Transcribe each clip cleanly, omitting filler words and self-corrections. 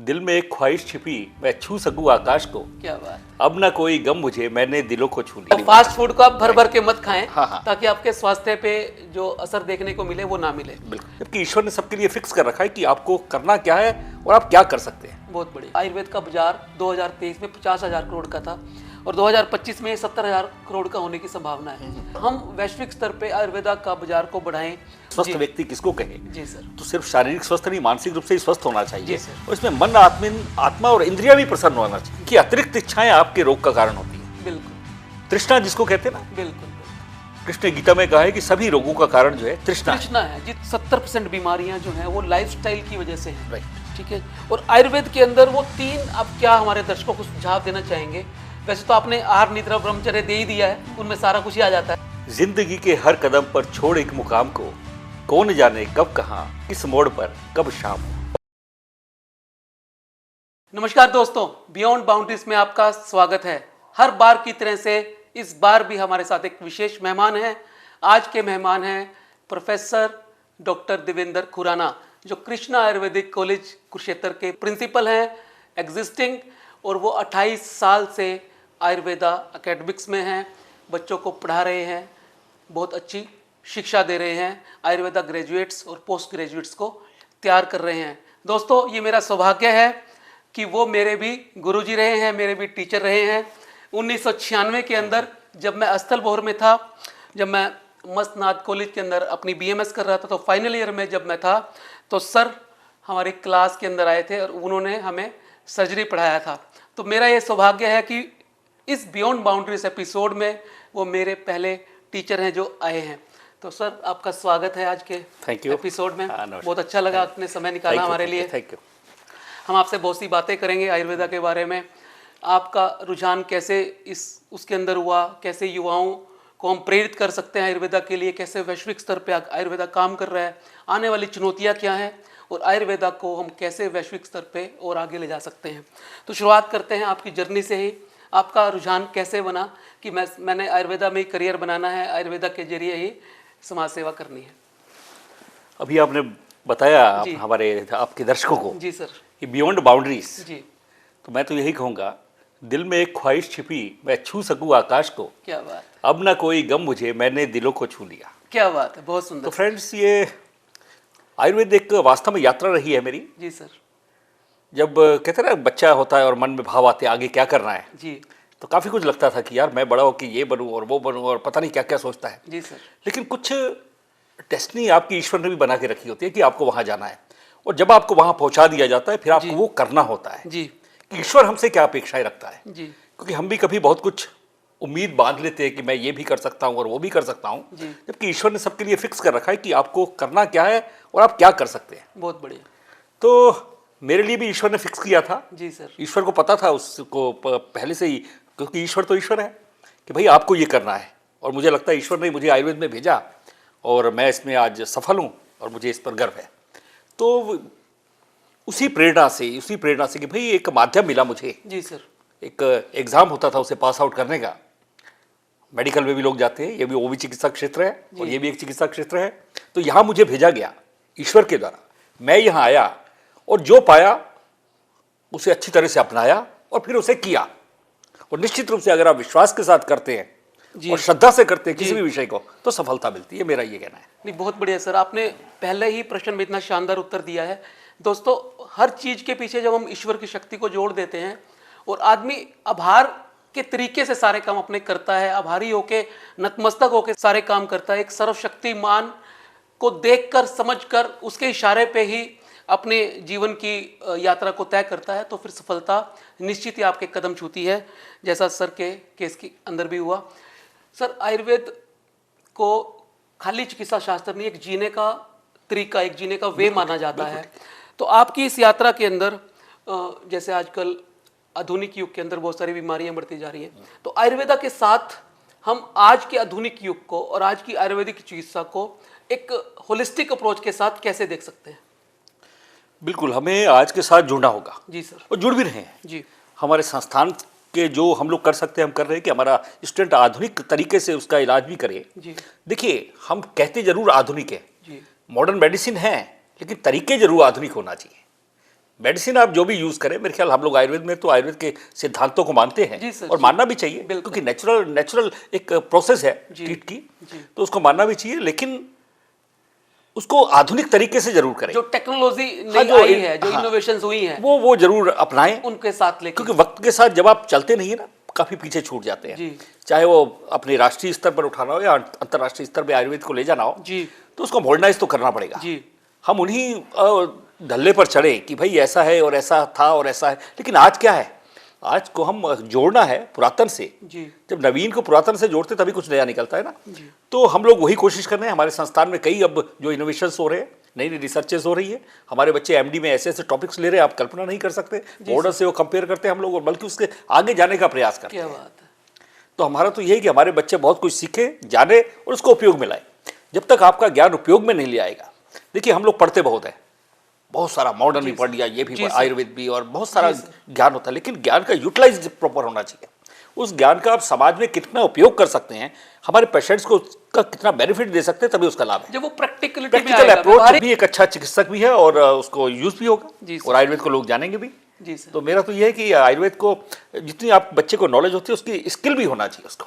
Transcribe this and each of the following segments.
दिल में एक ख्वाहिश छिपी, मैं छू सकूं आकाश को। क्या बात। अब ना कोई गम मुझे, मैंने दिलों को छू लिया। तो फास्ट फूड को आप भर भर के मत खाएं, हाँ। ताकि आपके स्वास्थ्य पे जो असर देखने को मिले वो ना मिले। बिल्कुल, जबकि ईश्वर ने सबके लिए फिक्स कर रखा है कि आपको करना क्या है और आप क्या कर सकते हैं। बहुत बढ़िया। आयुर्वेद का बाजार 2023 में 50,000 करोड़ का था और 2025 में 70,000 करोड़ का होने की संभावना है। हम वैश्विक स्तर पे आयुर्वेदा का बाजार को बढ़ाएं। स्वस्थ व्यक्ति किसको कहे? जी सर। तो सिर्फ शारीरिक स्वस्थ नहीं, मानसिक रूप से ही स्वस्थ होना चाहिए। जी सर। और इसमें मन, आत्मा और इंद्रिया भी प्रसन्न होना चाहिए कि अतिरिक्त इच्छाएं आपके रोग का कारण होती है। बिल्कुल। तृष्णा जिसको कहते हैं ना, बिल्कुल। कृष्ण ने गीता में कहा है कि सभी रोगों का कारण जो है तृष्णा है। तृष्णा है। जी 70% बीमारियां जो हैं वो लाइफस्टाइल की वजह से हैं। राइट। ठीक है। और आयुर्वेद के अंदर वो तीन, आप क्या हमारे दर्शकों को सुझाव देना चाहेंगे? वैसे तो आपने आहार, निद्रा, ब्रह्मचर्य दे ही दिया है, उनमें सारा कुछ ही आ जाता है। जिंदगी के हर कदम पर छोड़ एक मुकाम को, कौन जाने कब कहां, किस मोड़ पर कब शाम हो। नमस्कार दोस्तों, बियॉन्ड बाउंड्रीज में आपका स्वागत है। हर बार की तरह से इस बार भी हमारे साथ एक विशेष मेहमान हैं। आज के मेहमान हैं प्रोफेसर डॉक्टर देवेंद्र खुराना, जो कृष्णा आयुर्वेदिक कॉलेज कुरुक्षेत्र के प्रिंसिपल हैं एग्जिस्टिंग, और वो 28 साल से आयुर्वेदा एकेडमिक्स में हैं, बच्चों को पढ़ा रहे हैं, बहुत अच्छी शिक्षा दे रहे हैं, आयुर्वेदा ग्रेजुएट्स और पोस्ट ग्रेजुएट्स को तैयार कर रहे हैं। दोस्तों, ये मेरा सौभाग्य है कि वो मेरे भी गुरुजी रहे हैं, मेरे भी टीचर रहे हैं। 1996 के अंदर जब मैं अस्थल भोर में था, जब मैं मस्तनाथ कॉलेज के अंदर अपनी BMS कर रहा था, तो फाइनल ईयर में जब मैं था तो सर हमारी क्लास के अंदर आए थे और उन्होंने हमें सर्जरी पढ़ाया था। तो मेरा ये सौभाग्य है कि इस बियॉन्ड बाउंड्रीज एपिसोड में वो मेरे पहले टीचर हैं जो आए हैं। तो सर, आपका स्वागत है आज के एपिसोड में। बहुत अच्छा लगा आपने समय निकाला हमारे लिए। Thank you. हम आपसे बहुत सी बातें करेंगे आयुर्वेदा के बारे में। आपका रुझान कैसे उसके अंदर हुआ, कैसे युवाओं को हम प्रेरित कर सकते हैं आयुर्वेदा के लिए, कैसे वैश्विक स्तर पे आयुर्वेदा काम कर रहा है, आने वाली चुनौतियाँ क्या हैं, और आयुर्वेदा को हम कैसे वैश्विक स्तर पे और आगे ले जा सकते हैं। तो शुरुआत करते हैं आपकी जर्नी से ही। आपका रुझान कैसे बना कि मैंने आयुर्वेदा में ही करियर बनाना है, आयुर्वेदा के जरिए ही समाज सेवा करनी है? अभी आपने बताया हमारे आपके दर्शकों को जी सर, कि बियॉन्ड बाउंड्रीज, जी, तो मैं तो यही कहूँगा, दिल में एक ख्वाहिश छिपी, मैं छू सकूं आकाश को। क्या बात। अब ना कोई गम मुझे, मैंने दिलों को छू लिया। क्या बात है, बहुत सुंदर। तो फ्रेंड्स, ये आयुर्वेद एक वास्तव में यात्रा रही है मेरी। जी सर। जब कहते हैं ना, बच्चा होता है और मन में भाव आते हैं आगे क्या करना है, जी, तो काफ़ी कुछ लगता था कि यार मैं बड़ा हो कि ये बनूं और वो बनूं, और पता नहीं क्या क्या सोचता है। जी सर। लेकिन कुछ डेस्टिनी आपकी ईश्वर ने भी बना के रखी होती है कि आपको वहाँ जाना है, और जब आपको वहाँ पहुँचा दिया जाता है फिर आपको वो करना होता है जी, कि ईश्वर हमसे क्या अपेक्षाएं रखता है। जी, क्योंकि हम भी कभी बहुत कुछ उम्मीद बांध लेते हैं कि मैं ये भी कर सकता हूँ और वो भी कर सकता हूँ, जबकि ईश्वर ने सबके लिए फिक्स कर रखा है कि आपको करना क्या है और आप क्या कर सकते हैं। बहुत बढ़िया। तो मेरे लिए भी ईश्वर ने फिक्स किया था। जी सर। ईश्वर को पता था उसको पहले से ही, क्योंकि ईश्वर तो ईश्वर है, कि भाई आपको ये करना है। और मुझे लगता है ईश्वर ने मुझे आयुर्वेद में भेजा और मैं इसमें आज सफल हूँ और मुझे इस पर गर्व है। तो उसी प्रेरणा से कि भाई एक माध्यम मिला मुझे। जी सर। एक एग्ज़ाम होता था उसे पास आउट करने का। मेडिकल में भी लोग जाते हैं, ये भी वो भी चिकित्सा क्षेत्र है और ये भी एक चिकित्सा क्षेत्र है। तो यहाँ मुझे भेजा गया ईश्वर के द्वारा। मैं यहाँ आया और जो पाया उसे अच्छी तरह से अपनाया और फिर उसे किया। और निश्चित रूप से अगर आप विश्वास के साथ करते हैं और श्रद्धा से करते हैं किसी भी विषय को, तो सफलता मिलती है, मेरा ये कहना है। नहीं, बहुत बढ़िया सर, आपने पहले ही प्रश्न में इतना शानदार उत्तर दिया है। दोस्तों, हर चीज़ के पीछे जब हम ईश्वर की शक्ति को जोड़ देते हैं और आदमी आभार के तरीके से सारे काम अपने करता है, आभारी होके, नतमस्तक होके सारे काम करता है, एक सर्वशक्तिमान को देखकर, समझकर, उसके इशारे पे ही अपने जीवन की यात्रा को तय करता है, तो फिर सफलता निश्चित ही आपके कदम छूती है, जैसा सर के केस के अंदर भी हुआ। सर, आयुर्वेद को खाली चिकित्सा शास्त्र नहीं, एक जीने का तरीका, एक जीने का वे माना जाता है। तो आपकी इस यात्रा के अंदर जैसे आजकल आधुनिक युग के अंदर बहुत सारी बीमारियां बढ़ती जा रही हैं, तो आयुर्वेदा के साथ हम आज के आधुनिक युग को और आज की आयुर्वेदिक चिकित्सा को एक होलिस्टिक अप्रोच के साथ कैसे देख सकते हैं? बिल्कुल, हमें आज के साथ जुड़ना होगा। जी सर। और जुड़ भी रहे हैं। जी। हमारे संस्थान के जो हम लोग कर सकते हैं हम कर रहे हैं कि हमारा स्टूडेंट आधुनिक तरीके से उसका इलाज भी करे। जी। देखिए, हम कहते जरूर आधुनिक है, जी। मॉडर्न मेडिसिन है, लेकिन तरीके जरूर आधुनिक होना चाहिए। मेडिसिन आप जो भी यूज करें, मेरे ख्याल हम लोग आयुर्वेद में तो आयुर्वेद के सिद्धांतों को मानते जी हैं सर, और जी। मानना भी चाहिए, बिल्कुल। क्योंकि नेचुरल एक प्रोसेस है जी, ट्रीट की, जी। तो उसको मानना भी चाहिए, लेकिन उसको आधुनिक तरीके से जरूर करें। जो टेक्नोलॉजी हाँ, नई आई है, जो हाँ, इनोवेशंस हुई हैं, वो जरूर अपनाएं, उनके साथ लेके। क्योंकि वक्त के साथ जब आप चलते नहीं है ना, काफी पीछे छूट जाते जी। हैं। चाहे वो अपने राष्ट्रीय स्तर पर उठाना हो या अंतर्राष्ट्रीय स्तर पर आयुर्वेद को ले जाना हो, जी। तो उसको मॉडर्नाइज तो करना पड़ेगा। जी। हम उन्हीं धल्ले पर चढ़े कि भाई ऐसा है और ऐसा था और ऐसा है, लेकिन आज क्या है, आज को हम जोड़ना है पुरातन से। जी। जब नवीन को पुरातन से जोड़ते तभी कुछ नया निकलता है ना। जी। तो हम लोग वही कोशिश कर रहे हैं। हमारे संस्थान में कई अब जो इनोवेशंस हो रहे हैं, नई नई रिसर्चेस हो रही है, हमारे बच्चे एमडी में ऐसे ऐसे टॉपिक्स ले रहे हैं, आप कल्पना नहीं कर सकते। बॉर्डर से वो कंपेयर करते हैं हम लोग, और बल्कि उसके आगे जाने का प्रयास करते क्या हैं। बात है। तो हमारा तो यही कि हमारे बच्चे बहुत कुछ सीखे, जाने और उसको उपयोग में लाए। जब तक आपका ज्ञान उपयोग में नहीं ले आएगा, देखिए हम लोग पढ़ते बहुत है, बहुत सारा मॉडर्न भी पढ़ लिया, ये भी आयुर्वेद भी, और बहुत सारा ज्ञान होता है, लेकिन ज्ञान का यूटिलाइज प्रॉपर होना चाहिए। उस ज्ञान का आप समाज में कितना उपयोग कर सकते हैं, हमारे पेशेंट्स को का कितना बेनिफिट दे सकते हैं, तभी उसका लाभ है। जब वो प्रैक्टिकल अप्रोच भी एक अच्छा चिकित्सक भी है और उसको यूज भी होगा, और आयुर्वेद को लोग जानेंगे भी। जी सर। तो मेरा तो ये है कि आयुर्वेद को जितनी आप बच्चे को नॉलेज होती है, उसकी स्किल भी होना चाहिए उसको,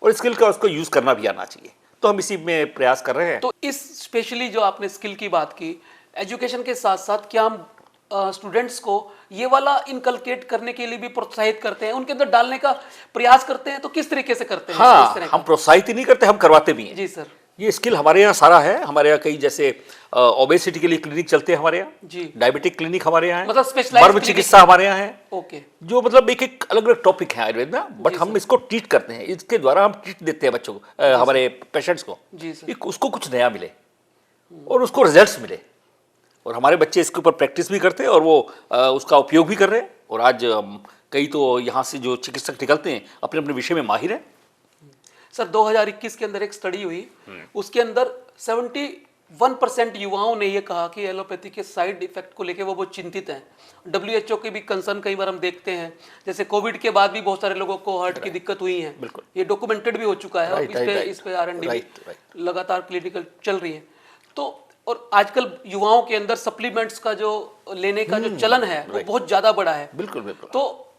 और स्किल का उसको यूज करना भी आना चाहिए। तो हम इसी में प्रयास कर रहे हैं। तो इस स्पेशली जो आपने स्किल की बात की, एजुकेशन के साथ साथ क्या हम स्टूडेंट्स को ये वाला इनकलकेट करने के लिए भी प्रोत्साहित करते हैं, उनके अंदर डालने का प्रयास करते हैं, तो किस तरीके से करते हैं? हाँ, इस तरह हम प्रोत्साहित ही नहीं करते, हम करवाते भी हैं। जी सर। ये स्किल हमारे यहाँ सारा है। हमारे यहाँ कई जैसे ओबेसिटी के लिए क्लिनिक चलते हैं हमारे यहाँ, जी। डायबिटिक क्लिनिक हमारे यहाँ है, मतलब स्पेशलाइज्ड मर्म चिकित्सा हमारे यहाँ है। ओके। जो मतलब एक एक अलग अलग टॉपिक है आयुर्वेद में, बट हम इसको ट्रीट करते हैं, इसके द्वारा हम ट्रीट देते हैं बच्चों को, हमारे पेशेंट्स को। जी सर। उसको कुछ नया मिले और उसको रिजल्ट्स मिले, और हमारे बच्चे इसके ऊपर प्रैक्टिस भी करते हैं और वो उसका उपयोग भी कर रहे हैं। और आज कई तो यहाँ से जो चिकित्सक निकलते हैं अपने अपने विषय में माहिर हैं। सर 2021 के अंदर एक स्टडी हुई, उसके अंदर 71% युवाओं ने ये कहा कि एलोपैथी के साइड इफेक्ट को लेके वो चिंतित हैं। WHO के भी कंसर्न कई बार हम देखते हैं, जैसे कोविड के बाद भी बहुत सारे लोगों को हार्ट की दिक्कत हुई है, ये डॉक्यूमेंटेड भी हो चुका है। इस पे R&D लगातार क्लिनिकल चल रही है। तो और आजकल युवाओं के अंदर सप्लीमेंट्स का जो लेने का जो चलन है वो बहुत ज्यादा बड़ा है। बिल्कुल बिल्कुल। तो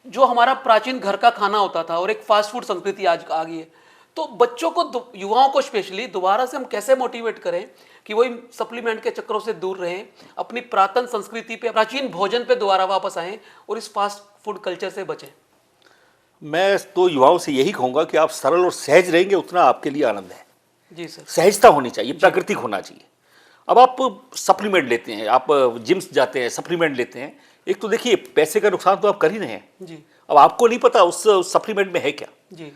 जो हमारा प्राचीन घर का खाना होता था और एक फास्ट फूड संस्कृति आज आ गई है, तो बच्चों को, युवाओं को स्पेशली दोबारा से हम कैसे मोटिवेट करें कि वही सप्लीमेंट के चक्करों से दूर रहें, अपनी प्राचीन संस्कृति पे, प्राचीन भोजन पे दोबारा वापस आएं और इस फास्ट फूड कल्चर से बचें? मैं तो युवाओं से यही कहूँगा कि आप सरल और सहज रहेंगे, उतना आपके लिए आनंद है। जी सर। सहजता होनी चाहिए, प्राकृतिक होना चाहिए। अब आप सप्लीमेंट लेते हैं, आप जिम्स जाते हैं, सप्लीमेंट लेते हैं, एक तो देखिए पैसे का नुकसान तो आप कर ही रहे हैं। जी। अब आपको नहीं पता उस सप्लीमेंट में है क्या। जी।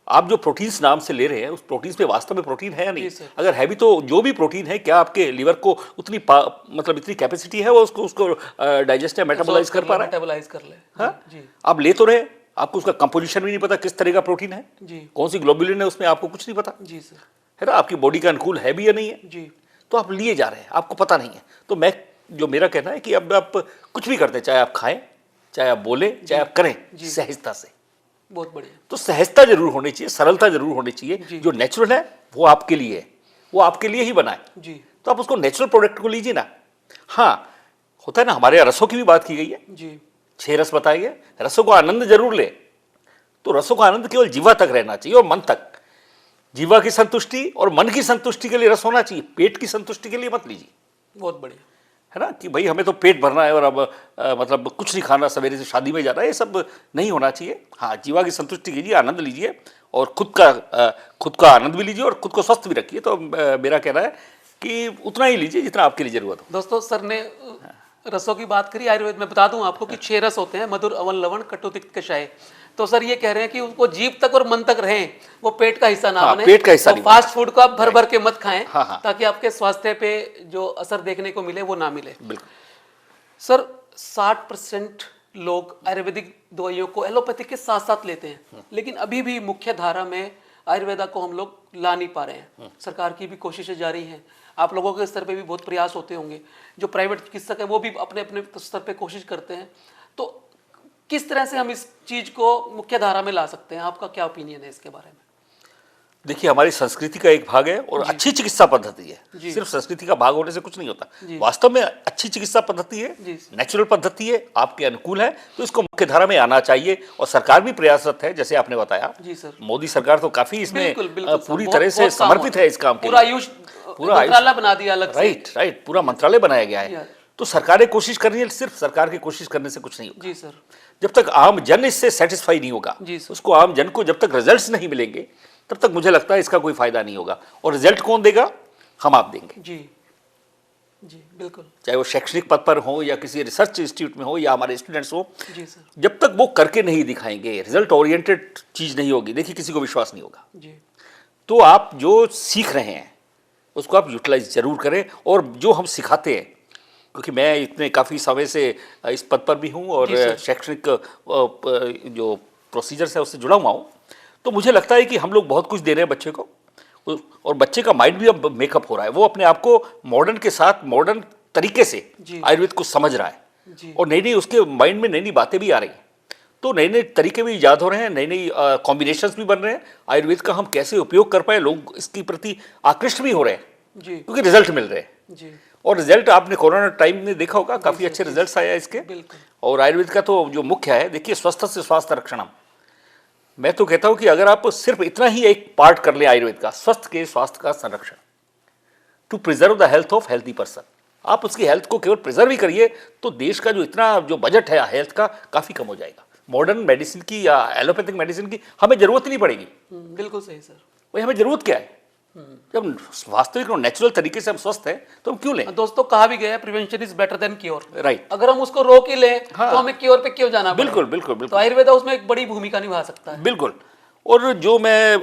आप जो प्रोटीन्स नाम से ले रहे हैं, उस प्रोटीन्स में वास्तव में प्रोटीन है या नहीं, जी सर। अगर है भी तो जो भी प्रोटीन है, क्या आपके लीवर को उतनी मतलब इतनी कैपेसिटी है वो उसको डाइजेस्ट या मेटाबोलाइज कर पा रहा है? मेटाबोलाइज कर ले। हाँ? जी। आप ले तो रहे, आपको उसका कंपोजिशन भी नहीं पता, किस तरह का प्रोटीन है, जी। कौन सी ग्लोबुलिन है उसमें, आपको कुछ नहीं पता जी सर। है ना, आपकी बॉडी का अनुकूल है भी या नहीं है, जी। तो आप लिए जा रहे हैं, आपको पता नहीं है। तो मेरा कहना है कि अब आप कुछ भी करते हैं, चाहे आप खाएं, चाहे आप बोले, चाहे आप करें, सहजता से। बहुत बढ़िया। तो सहजता जरूर होनी चाहिए, सरलता जरूर होनी चाहिए। जो नेचुरल है वो आपके लिए है, वो आपके लिए ही बना है। जी। तो आप उसको नेचुरल प्रोडक्ट को लीजिए ना। हाँ, होता है ना, हमारे यहाँ रसों की भी बात की गई है। जी। 6 रस बताए गए, रसों का आनंद जरूर ले। तो रसों का आनंद केवल जीवा तक रहना चाहिए और मन तक। जीवा की संतुष्टि और मन की संतुष्टि के लिए रस होना चाहिए, पेट की संतुष्टि के लिए मत लीजिए। बहुत बढ़िया है ना, कि भाई हमें तो पेट भरना है और अब मतलब कुछ नहीं खाना, सवेरे से शादी में जाना है, ये सब नहीं होना चाहिए। हाँ, जीवा की संतुष्टि कीजिए, आनंद लीजिए और खुद का आनंद भी लीजिए और खुद को स्वस्थ भी रखिए। तो मेरा कहना है कि उतना ही लीजिए जितना आपके लिए जरूरत हो। दोस्तों, सर ने रसों की बात करी। आयुर्वेद में बता दूं आपको कि 6 रस होते हैं, मधुर, अम्ल, लवण, कटु, तिक्त, कषाय। तो सर ये कह रहे हैं कि उनको जीभ तक और मन तक रहें, वो पेट का हिस्सा ना बने। पेट का हिस्सा तो फास्ट फूड को आप भर भर के मत खाएं, ताकि आपके स्वास्थ्य पे जो असर देखने को मिले वो ना मिले। बिल्कुल सर, 60% लोग आयुर्वेदिक दवाइयों को एलोपैथी के साथ साथ लेते हैं, लेकिन अभी भी मुख्य धारा में आयुर्वेदा को हम लोग ला नहीं पा रहे हैं। सरकार की भी कोशिशें जारी हैं, आप लोगों के स्तर पे भी बहुत प्रयास होते होंगे, जो प्राइवेट चिकित्सक है वो भी अपने अपने स्तर पे कोशिश करते हैं। तो किस तरह से हम इस चीज को मुख्य धारा में ला सकते हैं? आपका क्या ओपिनियन है इसके बारे में? देखिए, हमारी संस्कृति का एक भाग है और अच्छी चिकित्सा पद्धति है। जी। सिर्फ संस्कृति का भाग होने से कुछ नहीं जी। होता। वास्तव में अच्छी चिकित्सा पद्धति है, जी। नेचुरल पद्धति है, आपके अनुकूल है, तो इसको मुख्य धारा में आना चाहिए। और सरकार भी प्रयासरत है, जैसे आपने बताया। जी सर। मोदी सरकार तो काफी इसमें बिल्कुल, बिल्कुल सर, पूरी बहुत- तरह से बहुत काम समर्पित हो- है इस काम के पूरा लिए। आयुष पूरा आयुष- मंत्रालय बना दिया अलग से। राइट, पूरा मंत्रालय बनाया गया या- है। तो सरकारें कोशिश कर रही है, सिर्फ सरकार की कोशिश करने से कुछ नहीं होगा। जी सर। जब तक आम जन इससे सेटिस्फाई नहीं होगा, जी सर। उसको आम जन को जब तक रिजल्ट्स नहीं मिलेंगे, तब तक मुझे लगता है इसका कोई फायदा नहीं होगा। और रिजल्ट कौन देगा? हम आप देंगे। जी जी बिल्कुल। चाहे वो शैक्षणिक पद पर हो या किसी रिसर्च इंस्टीट्यूट में हो या हमारे स्टूडेंट्स हो, जी सर। जब तक वो करके नहीं दिखाएंगे, रिजल्ट ओरिएंटेड चीज नहीं होगी, देखिए किसी को विश्वास नहीं होगा। जी तो आप जो सीख रहे हैं उसको आप यूटिलाइज जरूर करें। और जो हम सिखाते हैं, क्योंकि मैं इतने काफ़ी समय से इस पद पर भी हूँ और जी सर। शैक्षणिक जो प्रोसीजर्स है उससे जुड़ा हुआ हूँ, तो मुझे लगता है कि हम लोग बहुत कुछ दे रहे हैं बच्चे को। और बच्चे का माइंड भी अब मेकअप हो रहा है, वो अपने आप को मॉडर्न के साथ मॉडर्न तरीके से जी। आयुर्वेद को समझ रहा है। जी और नई नई उसके माइंड में नई नई बातें भी आ रही हैं, तो नए नए तरीके भी ईजाद हो रहे हैं, नई नई कॉम्बिनेशंस भी बन रहे हैं। आयुर्वेद का हम कैसे उपयोग कर पाए, लोग इसके प्रति आकृष्ट भी हो रहे हैं जी क्योंकि रिजल्ट मिल रहे हैं। जी और रिजल्ट आपने कोरोना टाइम में देखा होगा, काफी अच्छे रिजल्ट्स आए हैं इसके। बिल्कुल। और आयुर्वेद का तो जो मुख्य है, देखिए, स्वस्थ से स्वास्थ्य रक्षणम। मैं तो कहता हूं कि अगर आप सिर्फ इतना ही एक पार्ट कर ले आयुर्वेद का, स्वस्थ के स्वास्थ्य का संरक्षण, to preserve the health of healthy person, आप उसकी हेल्थ को केवल प्रिजर्व ही करिए तो देश का जो इतना जो बजट है हेल्थ का, काफी कम हो जाएगा। मॉडर्न मेडिसिन की या एलोपैथिक मेडिसिन की हमें जरूरत ही नहीं पड़ेगी। बिल्कुल सही सर। भाई, हमें जरूरत क्या है? जब वास्तविक और नेचुरल तरीके से हम स्वस्थ हैं तो हम क्यों लें? दोस्तों, कहा भी गया है prevention is better than cure. Right. अगर हम उसको रोक ही लें हाँ। तो हमें क्योर पे क्यों जाना पड़ेगा? बिल्कुल बिल्कुल तो बिल्कुल आयुर्वेद उसमें एक बड़ी भूमिका निभा सकता है। बिल्कुल। और जो मैं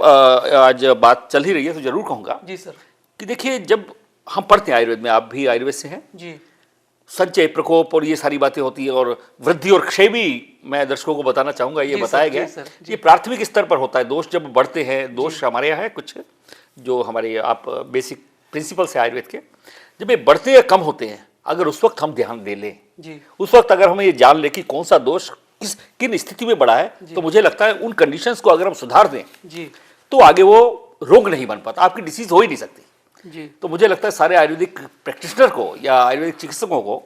आज बात चल ही रही है तो जरूर कहूंगा जी सर। कि देखिए, जब हम पढ़ते हैं आयुर्वेद में, आप भी आयुर्वेद से हैं, जी संचय, प्रकोप और ये सारी बातें होती है। और वृद्धि और क्षय भी मैं दर्शकों को बताना चाहूंगा, ये जी सर, बताया जी गया सर, जी। ये प्राथमिक स्तर पर होता है। दोष जब बढ़ते हैं, दोष हमारे यहाँ है कुछ जो हमारे आप बेसिक प्रिंसिपल्स है आयुर्वेद के, जब ये बढ़ते या कम होते हैं, अगर उस वक्त हम ध्यान दे लें, जी उस वक्त अगर हमें ये जान ले कि कौन सा दोष किन स्थिति में बढ़ा है, तो मुझे लगता है उन कंडीशंस को अगर हम सुधार दें जी तो आगे वो रोग नहीं बन पाता, आपकी डिसीज हो ही नहीं सकती। जी तो मुझे लगता है सारे आयुर्वेदिक प्रैक्टिशनर को या आयुर्वेदिक चिकित्सकों को,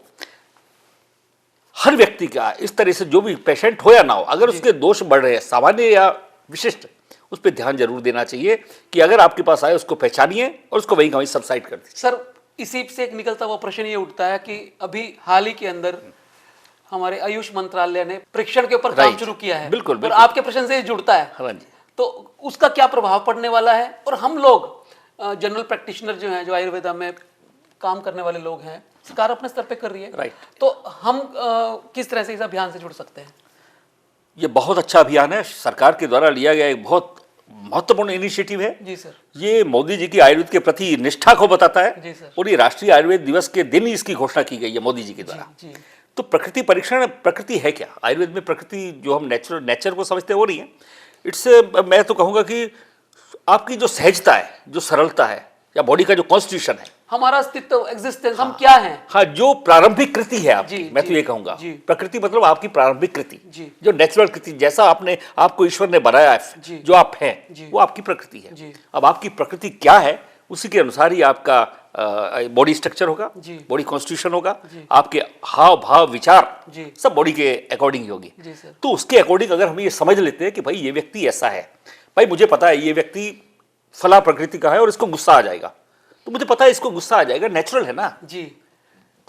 हर व्यक्ति का, इस तरह से जो भी पेशेंट हो या ना हो, अगर उसके दोष बढ़ रहे हैं, सामान्य या विशिष्ट, उस पर ध्यान जरूर देना चाहिए कि अगर आपके पास आए उसको पहचानिए और उसको वहीं का वहीं सबसाइड कर दीजिए। सर, इसी से एक निकलता हुआ प्रश्न ये उठता है कि अभी हाल ही के अंदर हमारे आयुष मंत्रालय ने परीक्षण के ऊपर काम राइट। शुरू किया है। बिल्कुल, और बिल्कुल। आपके प्रश्न से ये जुड़ता है, हाँ जी। तो उसका क्या प्रभाव पड़ने वाला है? और हम लोग जनरल प्रैक्टिशनर जो हैं, जो आयुर्वेदा में काम करने वाले लोग हैं, सरकार अपने स्तर पे कर रही है, राइट। तो हम किस तरह से इस अभियान से जुड़ सकते हैं? ये बहुत अच्छा अभियान है, सरकार के द्वारा लिया गया एक बहुत महत्वपूर्ण इनिशिएटिव है। जी सर। ये मोदी जी की आयुर्वेद के प्रति निष्ठा को बताता है। जी सर। और ये राष्ट्रीय आयुर्वेद दिवस के दिन ही इसकी घोषणा की गई है मोदी जी के द्वारा। जी तो प्रकृति परीक्षण, प्रकृति है क्या? आयुर्वेद में प्रकृति जो हम नेचर को समझते हैं वो नहीं है। इट्स, मैं तो कहूँगा कि आपकी जो सहजता है, जो सरलता है, या बॉडी का जो कॉन्स्टिट्यूशन है, हमारा अस्तित्व, एग्जिस्टेंस, हम क्या हैं? हाँ, जो प्रारंभिक कृति है आपकी, जी, मैं तो जी, ये कहूँगा, जी। प्रकृति मतलब आपकी प्रारंभिक कृति, जी। जो नेचुरल कृति, जैसा आपने आपको ईश्वर ने बनाया जी। है, जो आप जी। हैं, वो आपकी प्रकृति है। जी। अब आपकी प्रकृति क्या है, उसी के अनुसार ही आपका बॉडी स्ट्रक्चर होगा, जी। बॉडी कॉन्स्टिट्यूशन होगा, जी। आपके हाव भाव विचार जी। सब बॉडी के अकॉर्डिंग ही होगी। जी सर। तो उसके अकॉर्डिंग अगर हम ये समझ लेते हैं कि भाई ये व्यक्ति ऐसा है, भाई मुझे पता है ये व्यक्ति फला प्रकृति का है और इसको गुस्सा आ जाएगा, तो मुझे पता है इसको गुस्सा आ जाएगा, नेचुरल है ना, जी,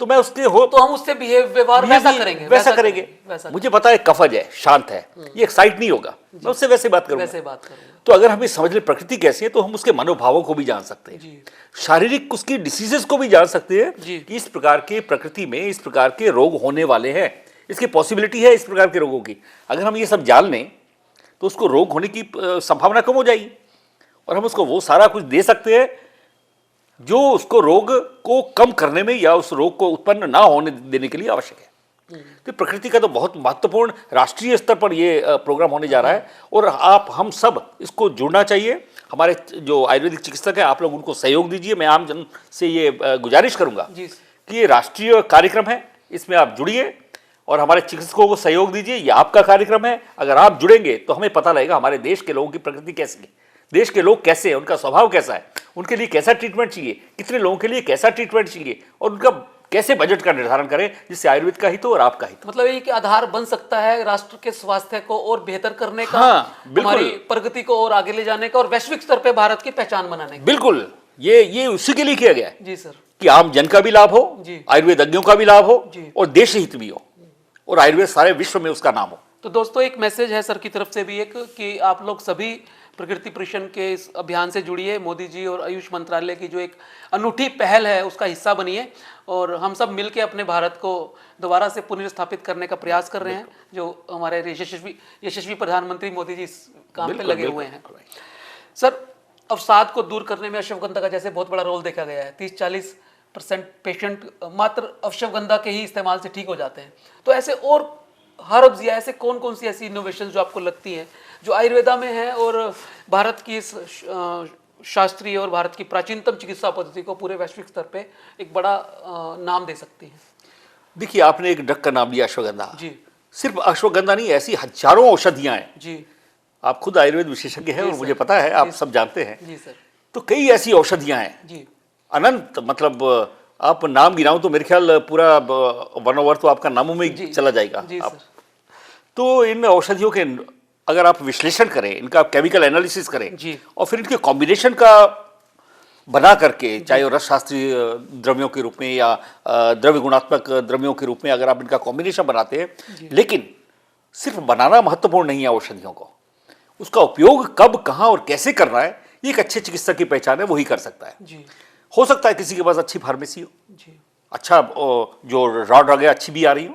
तो मैं उसके हो तो हम उससे व्यवहार वैसा करेंगे, वैसा करेंगे। वैसा मुझे पता है कफज है, शांत है, ये एक्साइट नहीं होगा, मैं उससे वैसे बात करूंगा। वैसे बात करूंगा। तो अगर हमें समझ ले प्रकृति कैसी है, तो हम उसके मनोभावों को भी जान सकते हैं, जी शारीरिक उसकी डिसीजेस को भी जान सकते हैं जी। कि इस प्रकार के प्रकृति में इस प्रकार के रोग होने वाले हैं, इसकी पॉसिबिलिटी है इस प्रकार के रोगों की। अगर हम ये सब जान लें तो उसको रोग होने की संभावना कम हो जाएगी और हम उसको वो सारा कुछ दे सकते हैं जो उसको रोग को कम करने में या उस रोग को उत्पन्न ना होने देने के लिए आवश्यक है। तो प्रकृति का तो बहुत महत्वपूर्ण राष्ट्रीय स्तर पर ये प्रोग्राम होने जा रहा है और हम सब इसको जुड़ना चाहिए। हमारे जो आयुर्वेदिक चिकित्सक है, आप लोग उनको सहयोग दीजिए। मैं आम जन से ये गुजारिश करूंगा जी कि ये राष्ट्रीय कार्यक्रम है, इसमें आप जुड़िए और हमारे चिकित्सकों को सहयोग दीजिए। ये आपका कार्यक्रम है, अगर आप जुड़ेंगे तो हमें पता लगेगा हमारे देश के लोगों की प्रकृति कैसी है। देश के लोग कैसे हैं, उनका स्वभाव कैसा है, उनके लिए कैसा ट्रीटमेंट चाहिए, कितने लोगों के लिए कैसा ट्रीटमेंट चाहिए, और उनका कैसे बजट का निर्धारण करें जिससे आयुर्वेद का हित हो और आपका हित हो। मतलब एक आधार बन सकता है राष्ट्र के स्वास्थ्य को और बेहतर करने का, हाँ, बिल्कुल। हमारी प्रगति को और आगे ले जाने का और वैश्विक स्तर पे भारत की पहचान बनाने का। बिल्कुल, ये उसी के लिए किया गया है जी सर। कि आम जन का भी लाभ हो, जी। आयुर्वेदज्ञों का भी लाभ हो, जी। और देश हित भी हो, और आयुर्वेद सारे विश्व में उसका नाम हो। तो दोस्तों एक मैसेज है सर की तरफ से भी एक, कि आप लोग सभी प्रकृति पोषण के इस अभियान से जुड़िए। मोदी जी और आयुष मंत्रालय की जो एक अनूठी पहल है उसका हिस्सा बनिए, और हम सब मिलकर अपने भारत को दोबारा से पुनर्स्थापित करने का प्रयास कर रहे हैं, जो हमारे यशस्वी प्रधानमंत्री मोदी जी इस काम पे लगे हुए हैं। सर अवसाद को दूर करने में अश्वगंधा का जैसे बहुत बड़ा रोल देखा गया है। 30-40% पेशेंट मात्र अश्वगंधा के ही इस्तेमाल से ठीक हो जाते हैं। तो ऐसे और हर्ब्स या ऐसे कौन कौन सी ऐसी इनोवेशन जो आपको लगती हैं जो आयुर्वेदा में है और भारत की इस शास्त्रीय और भारत की प्राचीनतम चिकित्सा पद्धति को पूरे वैश्विक स्तर पे एक बड़ा नाम दे सकती है? देखिए, आपने एक ड्रग का नाम लिया, अश्वगंधा। जी। सिर्फ अश्वगंधा नहीं, ऐसी हजारों औषधियां हैं। जी आप खुद आयुर्वेद विशेषज्ञ हैं और मुझे पता है, आप सब जानते हैं। जी सर। तो कई ऐसी औषधियां हैं, जी अनंत, मतलब आप नाम गिनाओ तो मेरे ख्याल पूरा 1 ओवर तो आपका नामों में ही चला जाएगा। जी आप सर। तो इन औषधियों के अगर आप विश्लेषण करें, इनका केमिकल एनालिसिस करें, जी। और फिर इनके कॉम्बिनेशन का बना करके, चाहे वो रस शास्त्रीय द्रव्यों के रूप में या द्रव्य गुणात्मक द्रव्यों के रूप में अगर आप इनका कॉम्बिनेशन बनाते हैं, लेकिन सिर्फ बनाना महत्वपूर्ण नहीं है औषधियों को, उसका उपयोग कब, कहाँ और कैसे करना है, ये एक अच्छे चिकित्सक की पहचान है, वही कर सकता है। जी। हो सकता है किसी के पास अच्छी फार्मेसी हो, जी। अच्छा जो रॉ ड्रग है अच्छी भी आ रही हो,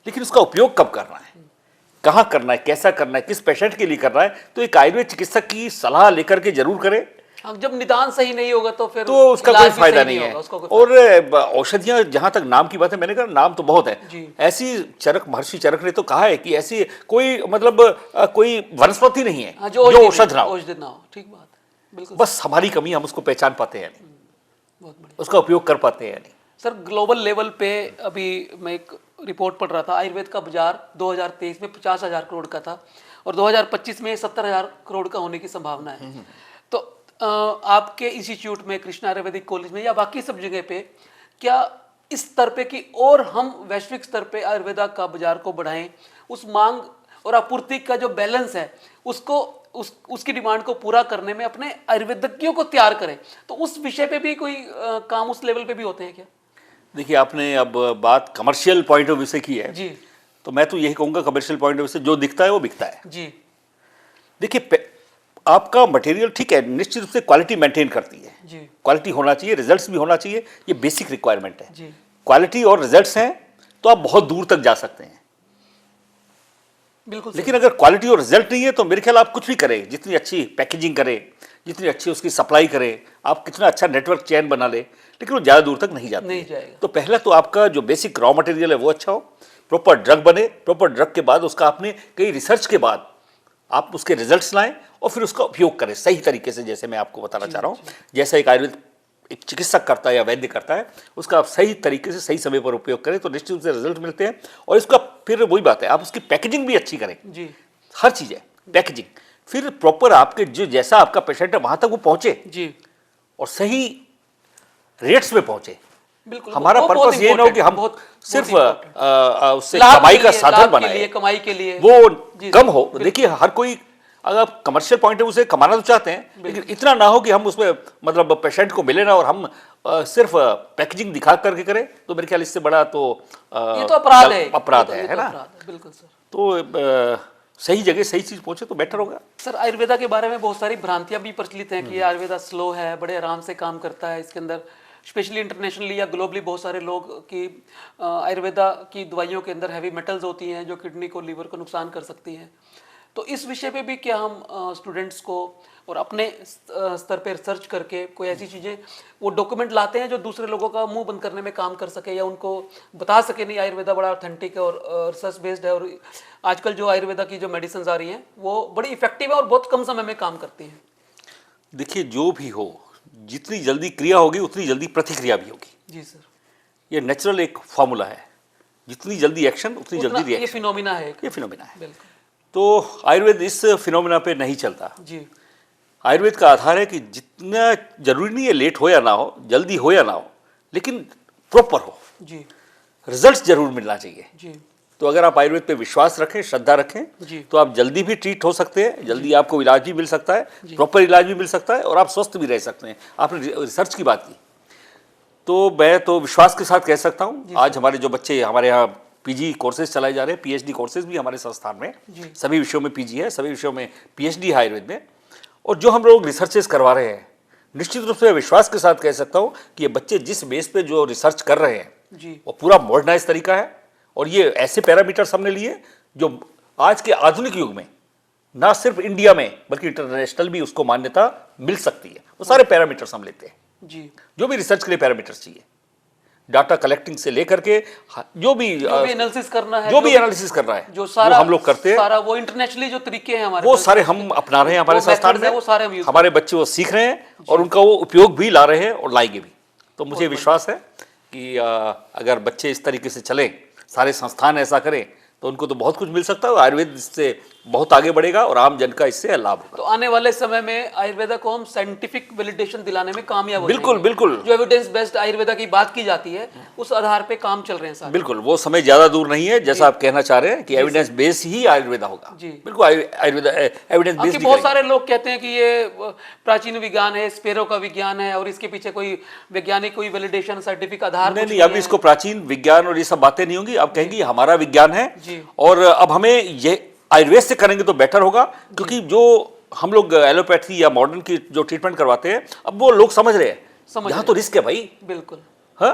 लेकिन उसका उपयोग कब करना है, कहाँ करना है, कैसा करना है, किस पेशेंट के लिए करना है, तो एक आयुर्वेद चिकित्सक की सलाह लेकर के जरूर करें। अब जब निदान सही नहीं होगा तो फिर तो उसका इलाज कोई भी फायदा सही नहीं है। होगा, उसका कोई और औषधियां, जहां तक नाम की बात है, मैंने कहा नाम तो बहुत है। जी। ऐसी चरक, महर्षि चरक ने तो कहा है कि ऐसी कोई मतलब कोई वनस्पति नहीं है हाँ, जो औषध ना हो। औषधि ना हो। ठीक बात है, बिल्कुल। बस हमारी कमी, हम उसको पहचान पाते हैं नहीं, बहुत बढ़िया। उसका उपयोग कर पाते हैं नहीं। सर ग्लोबल लेवल पे अभी मैं एक रिपोर्ट पढ़ रहा था, आयुर्वेद का बाजार 2023 में 50,000 करोड़ का था और 2025 में 70,000 करोड़ का होने की संभावना है। तो आपके इंस्टीट्यूट में, कृष्णा आयुर्वेदिक कॉलेज में या बाकी सब जगह पे, क्या इस स्तर पे कि और हम वैश्विक स्तर पे आयुर्वेदा का बाजार को बढ़ाएं, उस मांग और आपूर्ति का जो बैलेंस है उसको उसकी डिमांड को पूरा करने में अपने आयुर्वेदज्ञों को तैयार करें, तो उस विषय पे भी कोई काम उस लेवल पे भी होते हैं क्या? देखिए, आपने अब बात कमर्शियल पॉइंट ऑफ व्यू से की है, जी। तो मैं तो यही कहूंगा, कमर्शियल पॉइंट ऑफ व्यू से जो दिखता है वो बिकता है। जी। देखिए, आपका मटेरियल ठीक है, निश्चित रूप से क्वालिटी मेंटेन करती है। जी। क्वालिटी होना चाहिए, रिजल्ट्स भी होना चाहिए, ये बेसिक रिक्वायरमेंट है। जी। क्वालिटी और रिजल्ट्स हैं तो आप बहुत दूर तक जा सकते हैं। बिल्कुल। लेकिन अगर क्वालिटी और रिजल्ट नहीं है तो मेरे ख्याल आप कुछ भी करें, जितनी अच्छी पैकेजिंग करें, जितनी अच्छी उसकी सप्लाई करें, आप कितना अच्छा नेटवर्क चेन बना ले, लेकिन वो ज़्यादा दूर तक नहीं जाती नहीं है। जाएगा। तो पहला तो आपका जो बेसिक रॉ मटेरियल है वो अच्छा हो, प्रॉपर ड्रग बने, प्रॉपर ड्रग के बाद उसका आपने कई रिसर्च के बाद आप उसके रिजल्ट्स लाएं और फिर उसका उपयोग करें सही तरीके से। जैसे मैं आपको बताना चाह रहा हूँ, जैसा एक आयुर्वेद एक चिकित्सक करता है या वैद्य करता है, उसका आप सही तरीके से सही समय पर उपयोग करें तो निश्चित रूप से रिजल्ट मिलते हैं। और इसका फिर वही बात है, आप उसकी पैकेजिंग भी अच्छी करें। जी। हर चीज़ है पैकेजिंग, फिर प्रॉपर आपके जो जैसा आपका पेशेंट है वहां तक वो पहुंचे जी। और सही रेट्स में पहुंचे। बिल्कुल। हमारा वो बहुत पर्पस ये ना हो कि हम बहुत सिर्फ important उससे लाभ कमाई के का लिए, साधन लाभ के बनाए, लिए, कमाई के लिए वो जी, कम हो। देखिए, हर कोई अगर कमर्शियल पॉइंट है उसे कमाना तो चाहते हैं, लेकिन इतना ना हो कि हम उसमें मतलब पेशेंट को मिले ना और हम सिर्फ पैकेजिंग दिखा करके करें, तो मेरे ख्याल इससे बड़ा तो ये तो अपराध है। अपराध ये है तो ना। अपराध है, बिल्कुल सर। तो सही जगह सही चीज पहुंचे तो बेटर होगा। सर आयुर्वेदा के बारे में बहुत सारी भ्रांतियां भी प्रचलित हैं कि ये आयुर्वेदा स्लो है, बड़े आराम से काम करता है, इसके अंदर स्पेशली इंटरनेशनली या ग्लोबली बहुत सारे लोग की आयुर्वेदा की दवाइयों के अंदर हैवी मेटल्स होती हैं जो किडनी को, लीवर को नुकसान कर सकती हैं। तो इस विषय पे भी क्या हम स्टूडेंट्स को और अपने स्तर पर रिसर्च करके कोई ऐसी चीज़ें वो डॉक्यूमेंट लाते हैं जो दूसरे लोगों का मुंह बंद करने में काम कर सके या उनको बता सके नहीं आयुर्वेदा बड़ा ऑथेंटिक है और रिसर्च बेस्ड है, और आजकल जो आयुर्वेदा की जो मेडिसिन आ रही हैं वो बड़ी इफेक्टिव है और बहुत कम समय में काम करती हैं? देखिए, जो भी हो, जितनी जल्दी क्रिया होगी उतनी जल्दी प्रतिक्रिया भी होगी। जी सर। ये नेचुरल एक फॉर्मूला है, जितनी जल्दी एक्शन उतनी जल्दी ये रिएक्शन। फिनोमिना है एक। ये फिनोमिना है। बिल्कुल। तो आयुर्वेद इस फिनोमिना पे नहीं चलता। जी। आयुर्वेद का आधार है कि जितना जरूरी नहीं है लेट हो या ना हो, जल्दी हो या ना हो, लेकिन प्रॉपर हो, जी रिजल्ट जरूर मिलना चाहिए। जी तो अगर आप आयुर्वेद पे विश्वास रखें, श्रद्धा रखें, जी तो आप जल्दी भी ट्रीट हो सकते हैं, जल्दी आपको इलाज भी मिल सकता है, प्रॉपर इलाज भी मिल सकता है और आप स्वस्थ भी रह सकते हैं। आपने रिसर्च की बात की, तो मैं तो विश्वास के साथ कह सकता हूँ आज हमारे जो बच्चे हमारे यहाँ पीजी कोर्सेज चलाए जा रहे हैं, पीएचडी कोर्सेज भी हमारे संस्थान में, जी। सभी विषयों में पीजी है, सभी विषयों में पीएचडी है आयुर्वेद में, और जो हम लोग रिसर्चेस करवा रहे हैं, निश्चित रूप से मैं विश्वास के साथ कह सकता हूँ कि ये बच्चे जिस बेस पे जो रिसर्च कर रहे हैं जी वो पूरा मॉडर्नाइज तरीका है, और ये ऐसे पैरामीटर्स हमने लिए जो आज के आधुनिक युग में ना सिर्फ इंडिया में बल्कि इंटरनेशनल भी उसको मान्यता मिल सकती है। वो सारे पैरामीटर्स हम लेते हैं, जी जो भी रिसर्च के लिए पैरामीटर्स चाहिए, डाटा कलेक्टिंग से लेकर के जो भी एनालिसिस करना है, जो भी एनालिसिस करना है जो सारा वो हम लोग करते हैं, सारा वो इंटरनेशनली जो तरीके हैं हमारे वो पास, सारे हम अपना रहे हैं हमारे वो संस्थान methods हैं, में, वो सारे हम use हमारे बच्चे वो सीख रहे हैं और उनका वो उपयोग भी ला रहे हैं और लाएंगे भी। तो मुझे विश्वास है कि अगर बच्चे इस तरीके से चलें, सारे संस्थान ऐसा करें, तो उनको तो बहुत कुछ मिल सकता है। आयुर्वेद इससे बहुत आगे बढ़ेगा और आम जन का इससे लाभ होगा। तो आने वाले समय में आयुर्वेदा को हम साइंटिफिक वैलिडेशन दिलाने में कामयाब हो बिल्कुल जाएंगे। बिल्कुल जो एविडेंस बेस्ड आयुर्वेदा की बात की जाती है उस आधार पे काम चल रहे हैं सारे। बिल्कुल, वो समय ज्यादा दूर नहीं है, जैसा आप कहना चाह रहे हैं कि एविडेंस बेस ही आयुर्वेदा होगा। जी। बिल्कुल आयुर्वेदा एविडेंस आपके बेस्ड। बहुत सारे लोग कहते हैं कि ये प्राचीन विज्ञान है, स्पेरो का विज्ञान है और इसके पीछे कोई वैज्ञानिक कोई वैलिडेशन सर्टिफिक आधार नहीं कुछ नहीं, अभी इसको प्राचीन विज्ञान और ये सब बातें नहीं होंगी। आप कहेंगे हमारा विज्ञान है जी। और अब हमें ये आयुर्वेद से करेंगे तो बेटर होगा, क्योंकि जो हम लोग एलोपैथी या मॉडर्न की जो ट्रीटमेंट करवाते हैं अब वो लोग समझ रहे हैं यहाँ तो रिस्क है भाई। बिल्कुल। हाँ,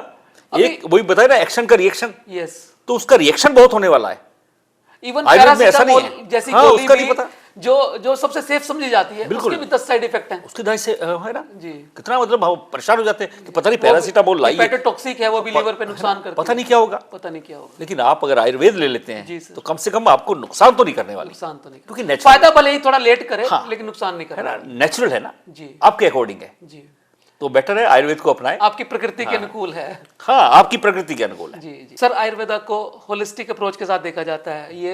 एक वही बताया ना, एक्शन का रिएक्शन, यस, तो उसका रिएक्शन बहुत होने वाला है। इवन आयुर्वेद में ऐसा नहीं पैरासिटामोल है। जैसी हाँ, गोली उसका भी नहीं पता। जो सबसे सेफ समझी जाती है बिल्कुल। उसके भी 10 साइड इफेक्ट हैं। उसके दाई से है ना जी। कितना मतलब हम परेशान हो जाते हैं कि पता नहीं पैरासीटामोल लाइए, पेटोटॉक्सिक है, वो भी लीवर पे नुकसान करती पता नहीं क्या होगा। पता नहीं क्या होगा। लेकिन आप अगर आयुर्वेद ले लेते जी हैं सर। तो कम से कम आपको नुकसान तो नहीं करने वाली, नुकसान तो नहीं, क्योंकि नेचुरल फायदा भले ही थोड़ा लेट करे हाँ। लेकिन नुकसान नहीं है करे। ना, नेचुरल है ना, जी आपके अकॉर्डिंग है, जी, तो बेटर है आयुर्वेद को अपनाएं। आपकी प्रकृति के अनुकूल है। हाँ, आपकी प्रकृति के अनुकूल है। जी जी सर, आयुर्वेदा को होलिस्टिक अप्रोच के साथ देखा जाता है। ये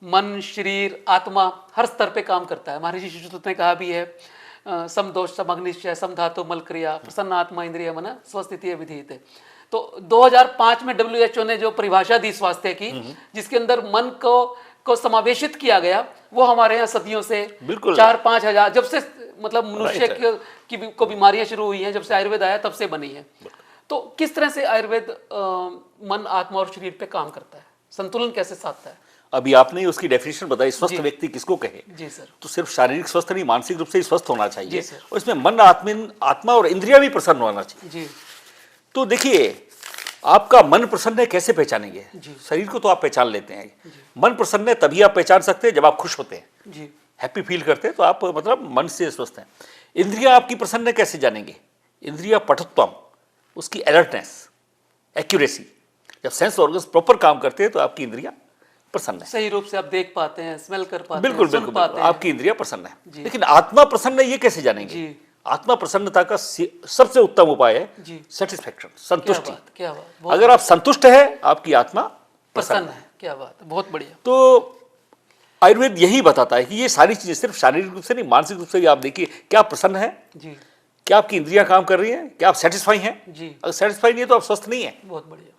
मन, शरीर, आत्मा हर स्तर पे काम करता है। महर्षि सुश्रुत ने कहा भी है सम दोष समग्निश्चय सम धातु मल क्रिया प्रसन्न आत्मा इंद्रिय मन स्वस्थिति विधीयते। तो 2005 में WHO ने जो परिभाषा दी स्वास्थ्य की, जिसके अंदर मन को समावेशित किया गया, वो हमारे यहाँ सदियों से बिल्कुल। 4-5 हजार जब से मतलब मनुष्य Right, को बीमारियां शुरू हुई हैं, जब से आयुर्वेद आया तब से बनी है। तो किस तरह से आयुर्वेद मन, आत्मा और शरीर पे काम करता है, संतुलन कैसे साधता है? अभी आपने उसकी डेफिनेशन बताई, स्वस्थ जी। व्यक्ति किसको कहे, जी सर। तो सिर्फ शारीरिक स्वस्थ नहीं, मानसिक रूप से ही स्वस्थ होना चाहिए, जी सर। और इसमें मन, आत्मा और इंद्रिया भी प्रसन्न होना चाहिए। जी तो देखिए, आपका मन प्रसन्न है कैसे पहचानेंगे? जी। शरीर को तो आप पहचान लेते हैं, मन प्रसन्न है तभी आप पहचान सकते हैं जब आप खुश होते हैं, जी हैप्पी फील करते हैं, तो आप मतलब मन से स्वस्थ हैं। इंद्रिया आपकी प्रसन्न है कैसे जानेंगे? इंद्रिया पटुत्वम, उसकी अलर्टनेस, एक्यूरेसी, जब सेंस ऑर्गन्स प्रॉपर काम करते हैं तो आपकी इंद्रिया प्रसन्न है। सही रूप से आप देख पाते हैं, स्मेल कर पाते बिल्कुल हैं, सुन बिल्कुल, पाते बिल्कुल हैं। आपकी इंद्रिया प्रसन्न है। जी। लेकिन आत्मा प्रसन्न है ये कैसे जानेंगे? जी। आत्मा प्रसन्नता का सबसे उत्तम उपाय है जी। सेटिस्फैक्शन, क्या संतुष्टि। बात, क्या बात, बहुत अगर आप संतुष्ट है आपकी आत्मा प्रसन्न है। क्या बात है, बहुत बढ़िया। तो आयुर्वेद यही बताता है कि ये सारी चीजें सिर्फ शारीरिक रूप से नहीं, मानसिक रूप से भी आप देखिए, क्या आप प्रसन्न है, जी क्या आपकी इंद्रियां काम कर रही हैं, क्या आप सेटिस्फाई हैं? जी, अगर सेटिस्फाई नहीं है तो आप स्वस्थ नहीं है। बहुत बढ़िया।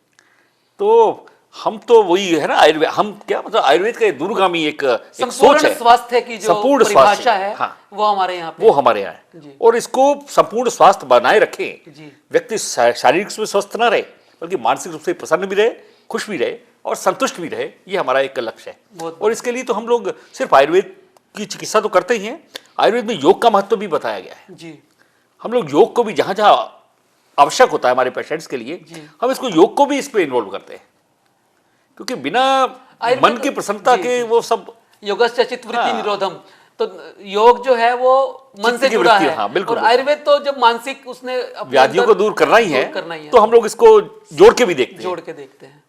तो हम तो वही है ना, आयुर्वेद हम क्या मतलब आयुर्वेद का दूरगामी एक सोच संपूर्ण है। स्वास्थ्य की जो संपूर्ण परिभाषा स्वास्थ्य, है, हाँ। वो हमारे यहाँ पे वो हमारे यहाँ है, जी। और इसको संपूर्ण स्वास्थ्य बनाए रखें। जी व्यक्ति शारीरिक रूप से स्वस्थ ना रहे बल्कि मानसिक रूप से प्रसन्न भी रहे, खुश भी रहे और संतुष्ट भी रहे, ये हमारा एक लक्ष्य है। बहुत और इसके लिए तो हम लोग सिर्फ आयुर्वेद की चिकित्सा तो करते ही हैं, आयुर्वेद में योग का महत्व भी बताया गया है। जी हम लोग योग को भी जहाँ जहाँ आवश्यक होता है हमारे पेशेंट्स के लिए, जी। हम इसको योग को भी इस पे इन्वॉल्व करते हैं, क्योंकि बिना आयुर्वेद- मन की प्रसन्नता जी, के जी। वो सब योगस्य चित्तवृत्ति हाँ। निरोधम। तो योग जो है वो मन चित्त से की जुड़ा वृत्ति, है, हाँ, बिल्कुल, और आयुर्वेद तो जब मानसिक उसने अपने व्याधियों को अंदर दूर करना ही दूर करना है, तो हम लोग इसको जोड़ के भी देखते हैं। जोड़ के देखते हैं।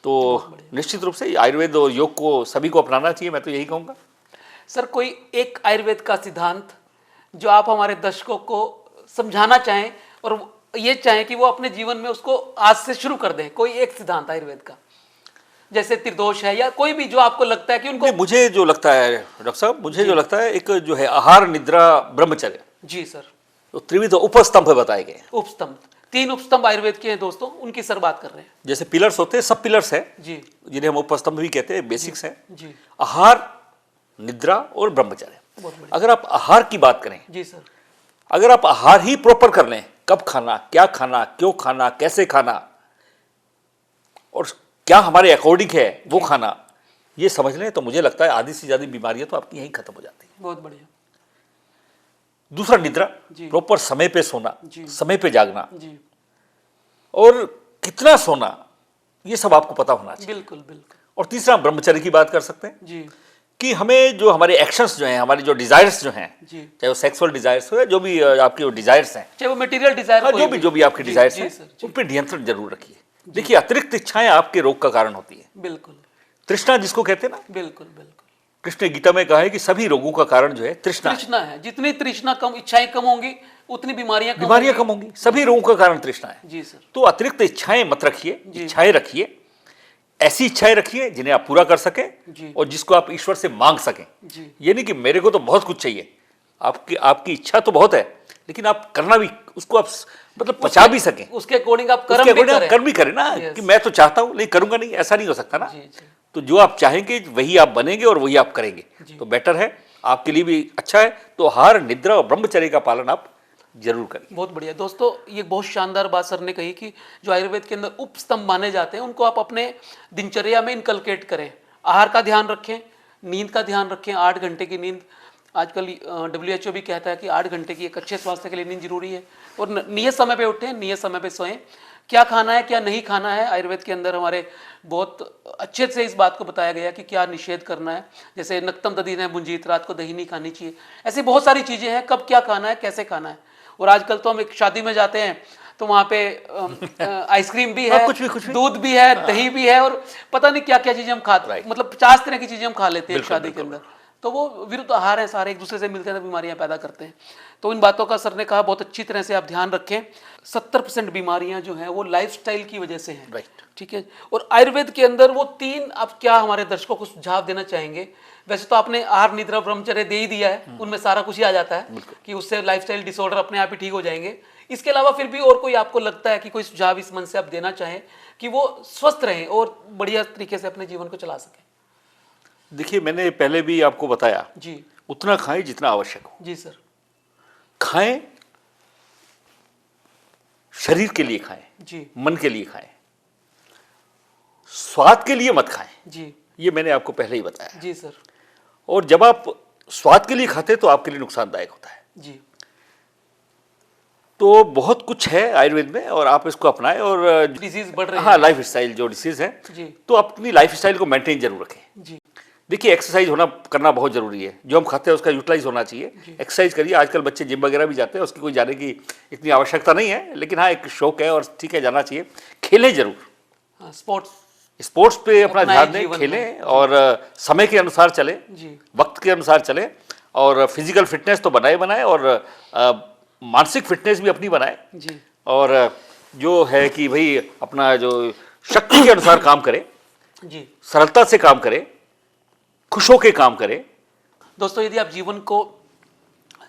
तो निश्चित रूप से आयुर्वेद और योग को सभी को अपनाना चाहिए, मैं तो यही कहूँगा। सर, कोई एक आयुर्वेद का सिद्धांत जो आप हमारे दर्शकों को समझाना चाहें और ये चाहें कि वो अपने जीवन में उसको आज से शुरू कर दें, कोई एक सिद्धांत आयुर्वेद का? जैसे त्रिदोष है या कोई भी जो आपको लगता है कि उनको? नहीं, मुझे जो लगता है डॉक्टर साहब, मुझे जो लगता है एक जो है आहार निद्रा ब्रह्मचर्य, जी सर। तो त्रिविध उपस्तंभ बताए गए हैं। उपस्तंभ, 3 उपस्तंभ आयुर्वेद के हैं दोस्तों, उनकी सर बात कर रहे हैं। जैसे पिलर्स होते हैं, सब पिलर्स हैं जी जिन्हें हम उपस्तंभ भी कहते हैं, बेसिक्स हैं। जी आहार, निद्रा और ब्रह्मचर्य। बहुत बढ़िया। अगर आप आहार की बात करें, जी सर। अगर आप आहार ही प्रॉपर कर लें, कब खाना, क्या खाना, क्यों खाना, कैसे खाना और क्या हमारे अकॉर्डिंग है वो खाना, ये समझ लें, तो मुझे लगता है आधी से ज्यादा बीमारियां तो आपकी यहीं खत्म हो जाती हैं। बहुत बढ़िया। दूसरा निद्रा, जी। प्रॉपर समय पे सोना, जी। समय पे जागना जी और कितना सोना, ये सब आपको पता होना चाहिए। बिल्कुल बिल्कुल। और तीसरा ब्रह्मचर्य की बात कर सकते हैं जी कि हमें जो हमारे एक्शंस जो हैं, हमारे जो डिजायर्स जो हैं, जी, चाहे वो सेक्सुअल डिजायर्स हो या जो भी आपकी जो डिजायर्स हैं, चाहे वो मटेरियल डिजायर हाँ, जो भी आपके जी, डिजायर्स जी हैं, सर, जी। उन पर नियंत्रण जरूर रखिए। देखिए, अतिरिक्त इच्छाएं आपके रोग का कारण होती है। बिल्कुल तृष्णा जिसको कहते हैं ना, बिल्कुल बिल्कुल। कृष्ण ने गीता में कहा है कि सभी रोगों का कारण जो है तृष्णा है। तृष्णा है, जितनी तृष्णा कम, इच्छाएं कम होंगी उतनी बीमारियां कम होंगी, सभी रोगों का कारण तृष्णा है। जी सर। तो अतिरिक्त इच्छाएं मत रखिए, जी। इच्छाएं रखिए, ऐसी इच्छाएं रखिए जिन्हें आप पूरा कर सकें जी। और जिसको आप ईश्वर से मांग सकें। जी ये नहीं कि मेरे को तो बहुत कुछ चाहिए, आपकी इच्छा तो बहुत है, लेकिन आप करना भी, उसको आप मतलब पचा भी सकें, उसके अकॉर्डिंग आप उसके कर्म भी according आप करें। कर्म भी करें ना। Yes. कि मैं तो चाहता हूं लेकिन करूंगा नहीं, ऐसा नहीं हो सकता ना। जी जी तो जो आप चाहेंगे वही आप बनेंगे और वही आप करेंगे, तो बेटर है, आपके लिए भी अच्छा है। तो आहार, निद्रा और ब्रह्मचर्य का पालन आप जरूर करें। बहुत बढ़िया दोस्तों, ये बहुत शानदार बात सर ने कही कि जो आयुर्वेद के अंदर उपस्तंभ माने जाते हैं उनको आप अपने दिनचर्या में इनकलकेट करें। आहार का ध्यान रखें, नींद का ध्यान रखें, 8 घंटे की नींद। आजकल WHO भी कहता है कि 8 घंटे की एक अच्छे स्वास्थ्य के लिए नींद जरूरी है। और नियत समय पे उठें, नियत समय पे सोएं। क्या खाना है क्या नहीं खाना है, आयुर्वेद के अंदर हमारे बहुत अच्छे से इस बात को बताया गया कि क्या निषेध करना है। जैसे नक्तम ददीन है बुंजीत, रात को दही नहीं खानी चाहिए। ऐसी बहुत सारी चीज़ें हैं, कब क्या खाना है, कैसे खाना है। और आजकल तो हम एक शादी में जाते हैं तो वहाँ पे आइसक्रीम भी है, कुछ भी। दूध भी है, दही भी है और पता नहीं क्या क्या चीज़ें हम खाते हैं, मतलब 50 तरह की चीज़ें हम खा लेते हैं शादी के अंदर। तो वो विरुद्ध आहार है, सारे एक दूसरे से मिलकर बीमारियां पैदा करते हैं। तो इन बातों का सर ने कहा बहुत अच्छी तरह से आप ध्यान रखें। 70% बीमारियां जो हैं वो लाइफस्टाइल की वजह से हैं। राइट। ठीक है। और आयुर्वेद के अंदर वो 3, आप क्या हमारे दर्शकों को सुझाव देना चाहेंगे? वैसे तो आपने आहार, निद्रा, ब्रह्मचर्य दे ही दिया है, उनमें सारा कुछ ही आ जाता है कि उससे लाइफस्टाइल डिसऑर्डर अपने आप ही ठीक हो जाएंगे। इसके अलावा फिर भी और कोई आपको लगता है कि कोई सुझाव इस मन से आप देना चाहें कि वो स्वस्थ रहें और बढ़िया तरीके से अपने जीवन को चला सकें? देखिए, मैंने पहले भी आपको बताया, जी उतना खाएं जितना आवश्यक हो। जी सर। खाएं, शरीर के लिए खाएं, जी मन के लिए खाएं, स्वाद के लिए मत खाएं। जी ये मैंने आपको पहले ही बताया। जी सर। और जब आप स्वाद के लिए खाते हैं तो आपके लिए नुकसानदायक होता है। जी तो बहुत कुछ है आयुर्वेद में और आप इसको अपनाएं। और डिजीज बढ़ रहे हाँ, हैं। लाइफ स्टाइल जो डिसीज है, जी तो अपनी लाइफ स्टाइल को मेंटेन जरूर रखें। जी देखिए, एक्सरसाइज करना बहुत जरूरी है। जो हम खाते हैं उसका यूटिलाइज होना चाहिए। एक्सरसाइज करिए। आजकल बच्चे जिम वगैरह भी जाते हैं, उसकी कोई जाने की इतनी आवश्यकता नहीं है, लेकिन हाँ, एक शौक है और ठीक है, जाना चाहिए। खेलें जरूर, हाँ, स्पोर्ट्स पे अपना अपना ध्यान एक दें, जीवन खेलें में। और समय के अनुसार चलें, जी वक्त के अनुसार चलें। और फिजिकल फिटनेस तो बनाए और मानसिक फिटनेस भी अपनी बनाए। जी और जो है कि भाई अपना जो शक्ति के अनुसार काम करें, जी। सरलता से काम करें, खुश होकर काम करें। दोस्तों, यदि आप जीवन को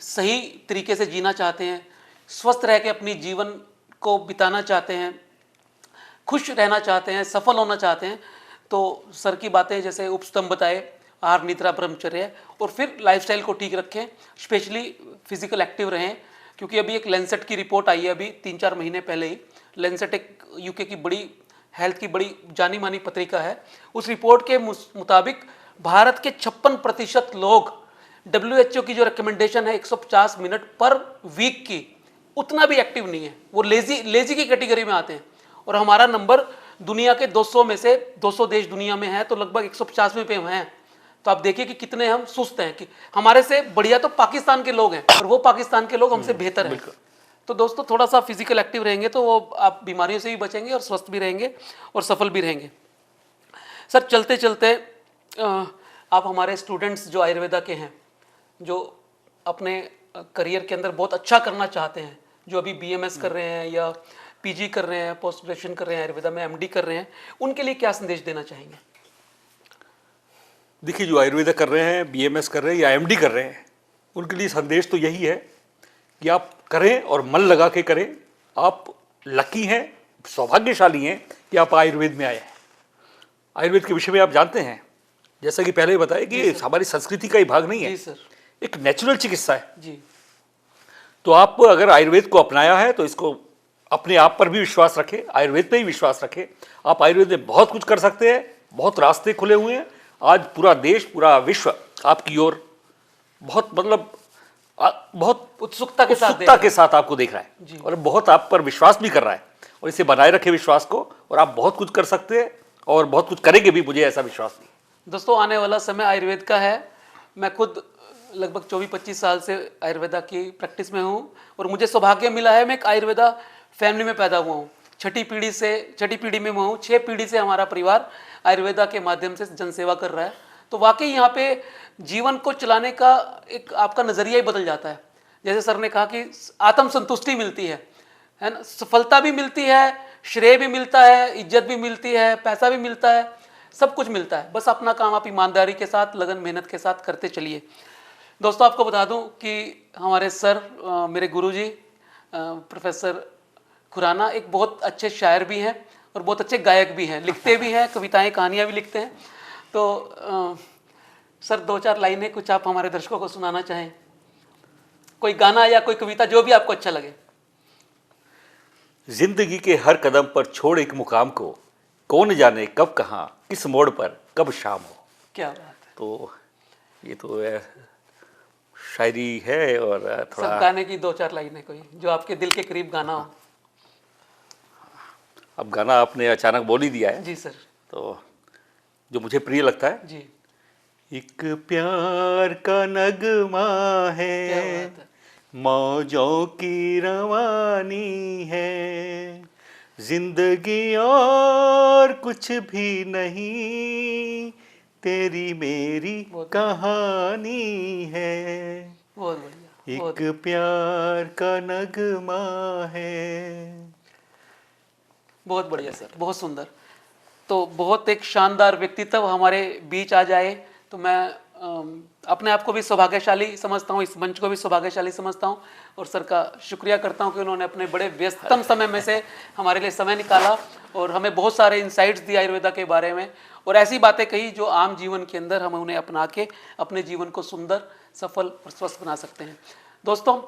सही तरीके से जीना चाहते हैं, स्वस्थ रह के अपनी जीवन को बिताना चाहते हैं, खुश रहना चाहते हैं, सफल होना चाहते हैं, तो सर की बातें जैसे उपस्तंभ बताए, आहार, निद्रा, ब्रह्मचर्य, और फिर लाइफस्टाइल को ठीक रखें, स्पेशली फिजिकल एक्टिव रहें। क्योंकि अभी एक लेंसेट की रिपोर्ट आई है, अभी 3-4 महीने पहले ही। लेंसेट एक यूके की बड़ी हेल्थ की बड़ी जानी मानी पत्रिका है। उस रिपोर्ट के मुताबिक भारत के 56% लोग WHO की जो रिकमेंडेशन है 150 मिनट पर वीक की, उतना भी एक्टिव नहीं है। वो लेजी की कैटेगरी में आते हैं। और हमारा नंबर दुनिया के 200 में से 200 देश दुनिया में है, तो लगभग 150वें पे हम हैं। तो आप देखिए कि कितने हम सुस्त हैं। कि हमारे से बढ़िया तो पाकिस्तान के लोग हैं और वो पाकिस्तान के लोग हमसे बेहतर हैं। तो दोस्तों, थोड़ा सा फिजिकल एक्टिव रहेंगे तो वो आप बीमारियों से भी बचेंगे और स्वस्थ भी रहेंगे और सफल भी रहेंगे। सर, चलते चलते आप हमारे स्टूडेंट्स जो आयुर्वेदा के हैं, जो अपने करियर के अंदर बहुत अच्छा करना चाहते हैं, जो अभी BMS कर रहे हैं या PG कर रहे हैं, पोस्ट ग्रेजुएशन कर रहे हैं, आयुर्वेदा में MD कर रहे हैं, उनके लिए क्या संदेश देना चाहेंगे? देखिए, जो आयुर्वेदा कर रहे हैं, बीएमएस कर रहे हैं या एमडी कर रहे हैं, उनके लिए संदेश तो यही है कि आप करें और मन लगा के करें। आप लकी हैं, सौभाग्यशाली हैं कि आप आयुर्वेद में आए हैं। आयुर्वेद के विषय में आप जानते हैं, जैसा कि पहले बताया कि हमारी संस्कृति का ही भाग नहीं है, जी सर। एक नेचुरल चिकित्सा है। जी। तो आप अगर आयुर्वेद को अपनाया है तो इसको अपने आप पर भी विश्वास रखें, आयुर्वेद पे ही विश्वास रखें। आप आयुर्वेद में बहुत कुछ कर सकते हैं, बहुत रास्ते खुले हुए हैं। आज पूरा देश, पूरा विश्व आपकी ओर बहुत बहुत उत्सुकता के साथ उत्सुकता के साथ आपको देख रहा है और बहुत आप पर विश्वास भी कर रहा है। और इसे बनाए रखे विश्वास को, और आप बहुत कुछ कर सकते हैं और बहुत कुछ करेंगे भी, मुझे ऐसा विश्वास नहीं। दोस्तों, आने वाला समय आयुर्वेद का है। मैं खुद लगभग 24-25 साल से आयुर्वेदा की प्रैक्टिस में हूँ और मुझे सौभाग्य मिला है, मैं एक आयुर्वेदा फैमिली में पैदा हुआ हूँ। छठी पीढ़ी में मैं हूँ। 6 पीढ़ी से हमारा परिवार आयुर्वेदा के माध्यम से जनसेवा कर रहा है। तो वाकई यहाँ पे जीवन को चलाने का एक आपका नज़रिया ही बदल जाता है। जैसे सर ने कहा कि आत्म संतुष्टि मिलती है ना, सफलता भी मिलती है, श्रेय भी मिलता है, इज्जत भी मिलती है, पैसा भी मिलता है, सब कुछ मिलता है। बस अपना काम आप ईमानदारी के साथ, लगन मेहनत के साथ करते चलिए। दोस्तों, आपको बता दूं कि हमारे सर, मेरे गुरुजी प्रोफेसर खुराना एक बहुत अच्छे शायर भी हैं और बहुत अच्छे गायक भी हैं, लिखते भी हैं, कविताएं कहानियां भी लिखते हैं। तो सर, 2-4 लाइनें कुछ आप हमारे दर्शकों को सुनाना चाहें? कोई गाना या कोई कविता, जो भी आपको अच्छा लगे। जिंदगी के हर कदम पर छोड़ एक मुकाम को, कौन जाने कब कहाँ किस मोड़ पर कब शाम हो। क्या बात है। तो ये तो शायरी है और थोड़ा सब गाने की 2-4 लाइनें कोई जो आपके दिल के करीब गाना हो। अब गाना आपने अचानक बोल ही दिया है। जी सर। तो जो मुझे प्रिय लगता है, जी। एक प्यार का नगमा क्या है, बात है। मौजों की रवानी है, जिंदगी और कुछ भी नहीं, तेरी मेरी कहानी है। बहुत बढ़िया। एक प्यार का नगमा है। बहुत बढ़िया सर, बहुत सुंदर। तो बहुत एक शानदार व्यक्तित्व हमारे बीच आ जाए तो मैं अपने आप को भी सौभाग्यशाली समझता हूँ, इस मंच को भी सौभाग्यशाली समझता हूँ और सर का शुक्रिया करता हूँ कि उन्होंने अपने बड़े व्यस्तम समय में से हमारे लिए समय निकाला और हमें बहुत सारे इंसाइट्स दिए आयुर्वेदा के बारे में और ऐसी बातें कही जो आम जीवन के अंदर हम उन्हें अपना के अपने जीवन को सुंदर, सफल और स्वस्थ बना सकते हैं। दोस्तों,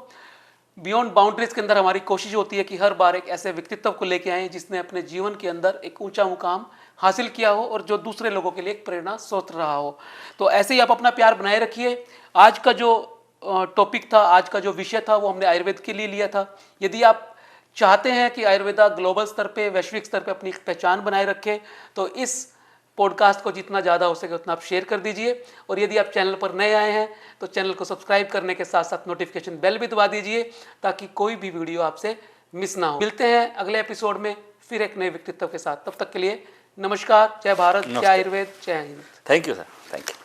बियॉन्ड बाउंड्रीज के अंदर हमारी कोशिश होती है कि हर बार एक ऐसे व्यक्तित्व को लेके आएँ जिसने अपने जीवन के अंदर एक ऊंचा मुकाम हासिल किया हो और जो दूसरे लोगों के लिए एक प्रेरणा स्रोत रहा हो। तो ऐसे ही आप अपना प्यार बनाए रखिए। आज का जो टॉपिक था, आज का जो विषय था, वो हमने आयुर्वेद के लिए लिया था। यदि आप चाहते हैं कि आयुर्वेदा ग्लोबल स्तर पे, वैश्विक स्तर पे अपनी पहचान बनाए रखे तो इस पॉडकास्ट को जितना ज़्यादा हो सके उतना आप शेयर कर दीजिए और यदि आप चैनल पर नए आए हैं तो चैनल को सब्सक्राइब करने के साथ साथ नोटिफिकेशन बेल भी दबा दीजिए ताकि कोई भी वीडियो आपसे मिस ना हो। मिलते हैं अगले एपिसोड में फिर एक नए व्यक्तित्व के साथ। तब तक के लिए नमस्कार। जय भारत, जय आयुर्वेद, जय Hind. Thank you sir, thank you.